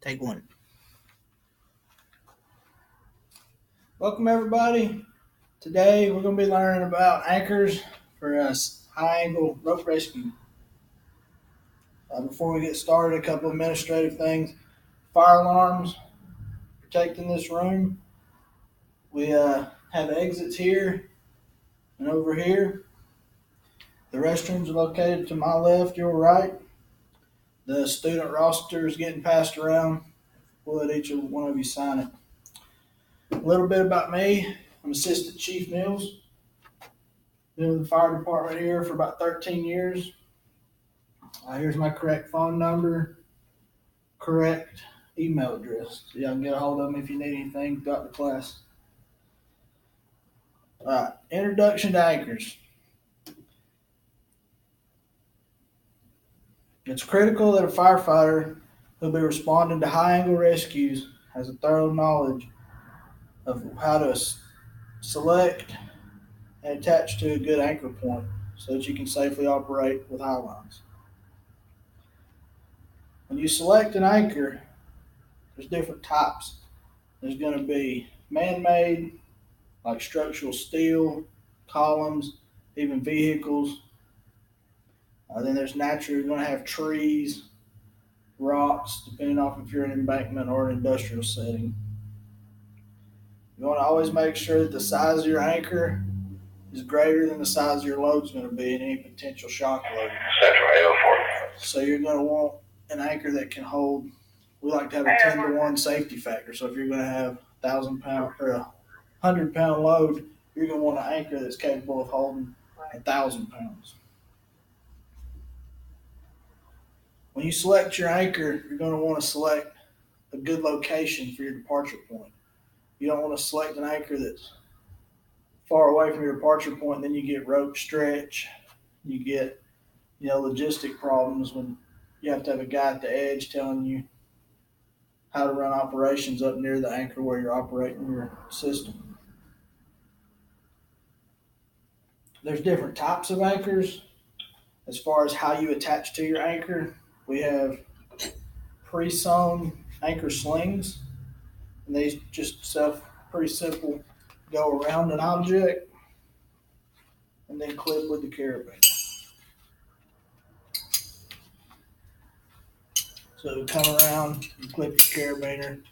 Take one. Welcome everybody. Today we're going to be learning about anchors for us high angle rope rescue. Before we get started, a couple of administrative things. Fire alarms protecting this room. We have exits here and over here. The restrooms are located to my left, your right. The student roster is getting passed around. We'll let each one of you sign it. A little bit about me. I'm Assistant Chief Mills. Been with the fire department here for about 13 years. Here's my correct phone number, correct email address. So y'all can get a hold of me if you need anything throughout the class. All right, introduction to anchors. It's critical that a firefighter who'll be responding to high angle rescues has a thorough knowledge of how to select and attach to a good anchor point so that you can safely operate with high lines. When you select an anchor, there's different types. There's going to be man-made, like structural steel, columns, even vehicles. Then there's natural, you're going to have trees, rocks, depending on if you're in an embankment or an industrial setting. You want to always make sure that the size of your anchor is greater than the size of your load is going to be in any potential shock load. Central 804. So you're going to want an anchor that can hold, we like to have a 10-to-1 safety factor. So if you're going to have 1,000-pound or a 100-pound load, you're going to want an anchor that's capable of holding 1,000 pounds. When you select your anchor, you're going to want to select a good location for your departure point. You don't want to select an anchor that's far away from your departure point, and then you get rope stretch. You get, logistic problems when you have to have a guy at the edge telling you how to run operations up near the anchor where you're operating your system. There's different types of anchors. As far as how you attach to your anchor, we have pre-sewn anchor slings, and these just pretty simple, go around an object and then clip with the carabiner. So come around, you clip your carabiner,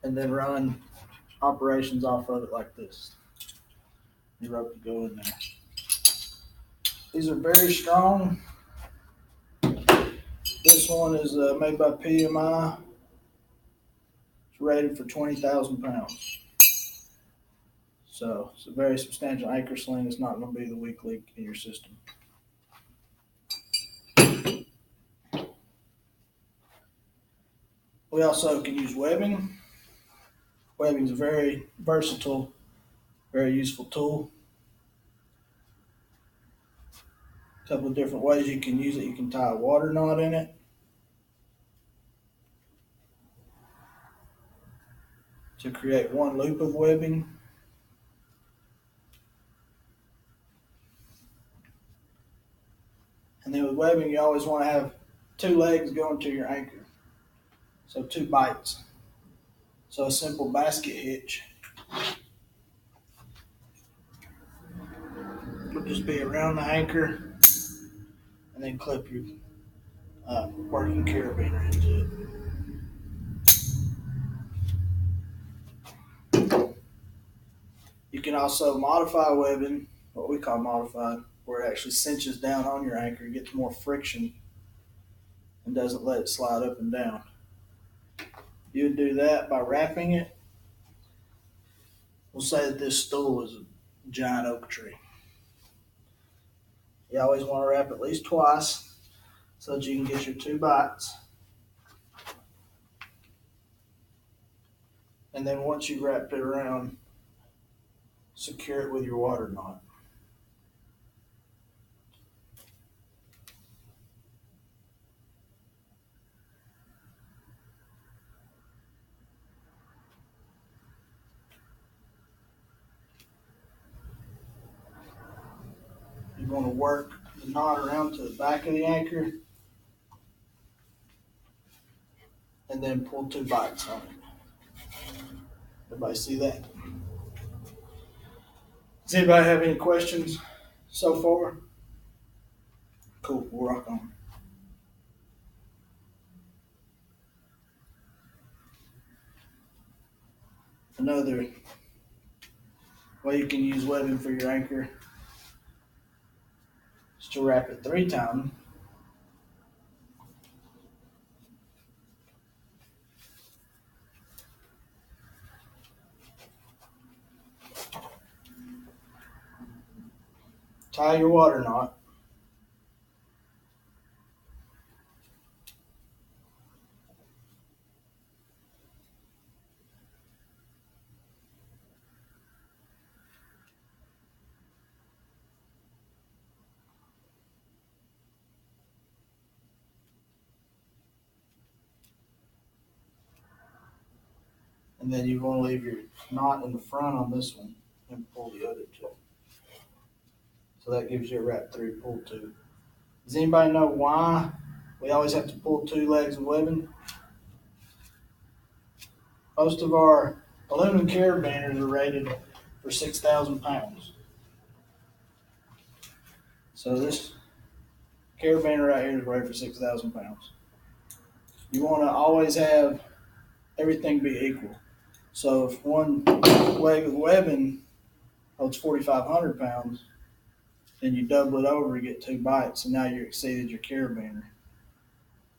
and then run operations off of it like this. Your rope to go in there. These are very strong. This one is made by PMI. It's rated for 20,000 pounds. So it's a very substantial anchor sling. It's not going to be the weak link in your system. We also can use webbing. Webbing is a very versatile, very useful tool. A couple of different ways you can use it. You can tie a water knot in it to create one loop of webbing. And then with webbing, you always want to have two legs going to your anchor. So two bites. So a simple basket hitch would just be around the anchor and then clip your working carabiner into it. You can also modify webbing, what we call modified, where it actually cinches down on your anchor, gets more friction, and doesn't let it slide up and down. You would do that by wrapping it. We'll say that this stool is a giant oak tree. You always want to wrap at least twice so that you can get your two bites. And then once you've wrapped it around, secure it with your water knot. You're going to work the knot around to the back of the anchor and then pull 2 bites on it. Everybody see that? Does anybody have any questions so far? Cool, we'll rock on. Another way you can use webbing for your anchor is to wrap it 3 times. Tie your water knot. And then you want to leave your knot in the front on this one and pull the other 2. So that gives you a wrap 3, pull 2. Does anybody know why we always have to pull 2 legs of webbing? Most of our aluminum carabiners are rated for 6,000 pounds. So this carabiner right here is rated for 6,000 pounds. You want to always have everything be equal. So if one leg of webbing holds 4,500 pounds, then you double it over to get 2 bites, and now you exceeded your carabiner.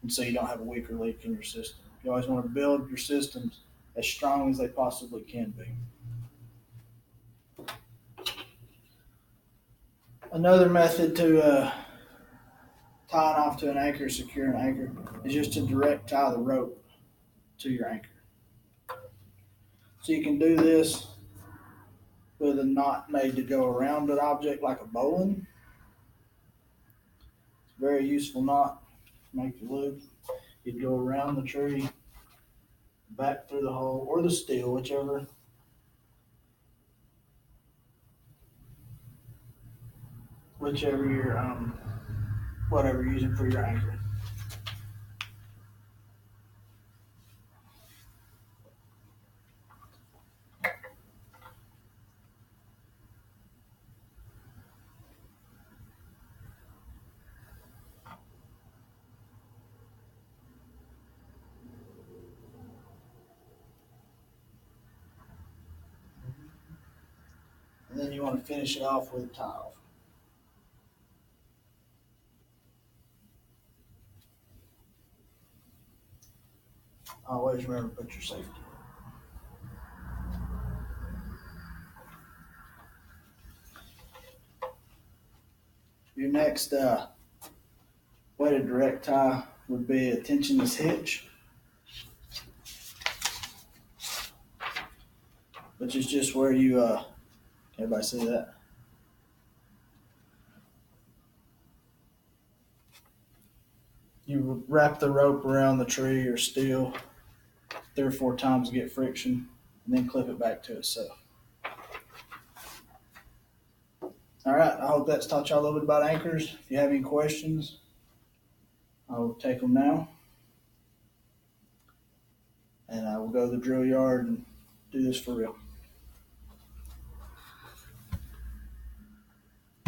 And so you don't have a weaker link in your system. You always want to build your systems as strong as they possibly can be. Another method to tying off to an anchor, secure an anchor, is just to direct tie the rope to your anchor. So you can do this with a knot made to go around an object like a bowline. It's a very useful knot to make the loop. You'd go around the tree, back through the hole, or the steel, whichever. Whichever you're, whatever you're using for your anchor. And then you want to finish it off with a tie off. Always remember to put your safety. Your next way to direct tie would be a tensionless hitch, which is just where you, everybody see that? You wrap the rope around the tree or steel 3 or 4 times to get friction, and then clip it back to itself. All right, I hope that's taught y'all a little bit about anchors. If you have any questions, I'll take them now. And I will go to the drill yard and do this for real.